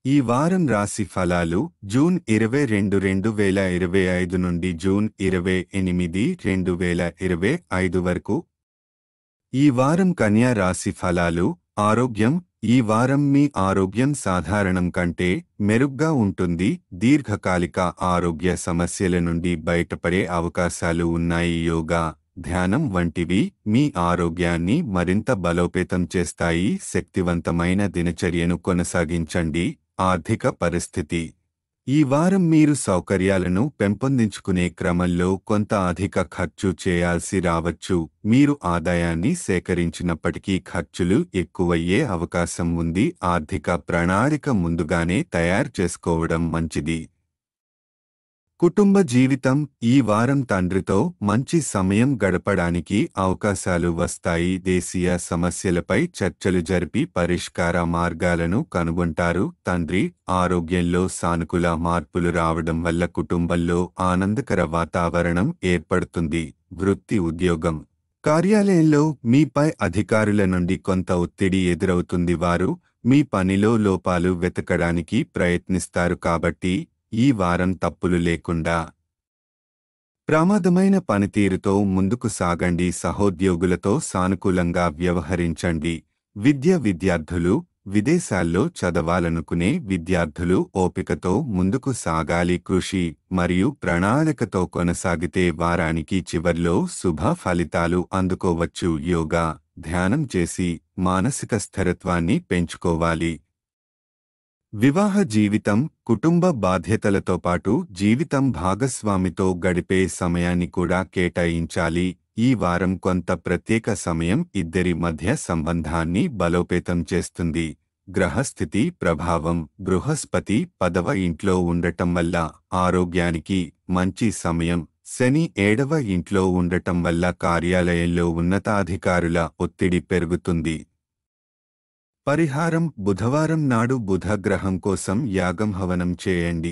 ఈ వారం రాశి ఫలాలు జూన్ 22, 2025 నుండి జూన్ 28, 2025 వరకు. ఈ వారం కన్యా రాశి ఫలాలు. ఆరోగ్యం. ఈ వారం మీ ఆరోగ్యం సాధారణం కంటే మెరుగ్గా ఉంటుంది. దీర్ఘకాలిక ఆరోగ్య సమస్యల నుండి బయటపడే అవకాశాలు ఉన్నాయి. యోగా, ధ్యానం వంటివి మీ ఆరోగ్యాన్ని మరింత బలోపేతం చేస్తాయి. శక్తివంతమైన దినచర్యను కొనసాగించండి. ఆర్థిక పరిస్థితి. ఈ వారం మీరు సౌకర్యాలను పెంపొందించుకునే క్రమంలో కొంత అధిక ఖర్చు చేయాల్సి రావచ్చు. మీరు ఆదాయాన్ని సేకరించినప్పటికీ ఖర్చులు ఎక్కువయ్యే అవకాశం ఉంది. ఆర్థిక ప్రణాళిక ముందుగానే తయారు చేసుకోవడం మంచిది. కుటుంబ జీవితం. ఈ వారం తండ్రితో మంచి సమయం గడపడానికి అవకాశాలు వస్తాయి. దేశీయ సమస్యలపై చర్చలు జరిపి పరిష్కార మార్గాలను కనుగొంటారు. తండ్రి ఆరోగ్యంలో సానుకూల మార్పులు రావడం వల్ల కుటుంబంలో ఆనందకర వాతావరణం ఏర్పడుతుంది. వృత్తి, ఉద్యోగం. కార్యాలయంలో మీపై అధికారుల నుండి కొంత ఒత్తిడి ఎదురవుతుంది. వారు మీ పనిలో లోపాలు వెతకడానికి ప్రయత్నిస్తారు కాబట్టి ఈ వారం తప్పులు లేకుండా ప్రమాదమైన పనితీరుతో ముందుకు సాగండి. సహోద్యోగులతో సానుకూలంగా వ్యవహరించండి. విద్యార్థులు. విదేశాల్లో చదవాలనుకునే విద్యార్థులు ఓపికతో ముందుకు సాగాలి. కృషి మరియు ప్రణాళికతో కొనసాగితే వారానికి చివర్లో శుభ ఫలితాలు అందుకోవచ్చు. యోగా, ధ్యానం చేసి మానసిక స్థిరత్వాన్ని పెంచుకోవాలి. వివాహ జీవితం. కుటుంబ బాధ్యతలతో పాటు జీవితం భాగస్వామితో గడిపే సమయాన్ని కూడా కేటాయించాలి. ఈ వారం కొంత ప్రత్యేక సమయం ఇద్దరి మధ్య సంబంధాన్ని బలోపేతం చేస్తుంది. గ్రహస్థితి ప్రభావం. బృహస్పతి 10వ ఇంట్లో ఉండటం వల్ల ఆరోగ్యానికి మంచి సమయం. శని 7వ ఇంట్లో ఉండటం వల్ల కార్యాలయంలో ఉన్నతాధికారుల ఒత్తిడి పెరుగుతుంది. పరిహారం. బుధవారం నాడు బుధ గ్రహం కోసం యాగం హవనం చేయండి.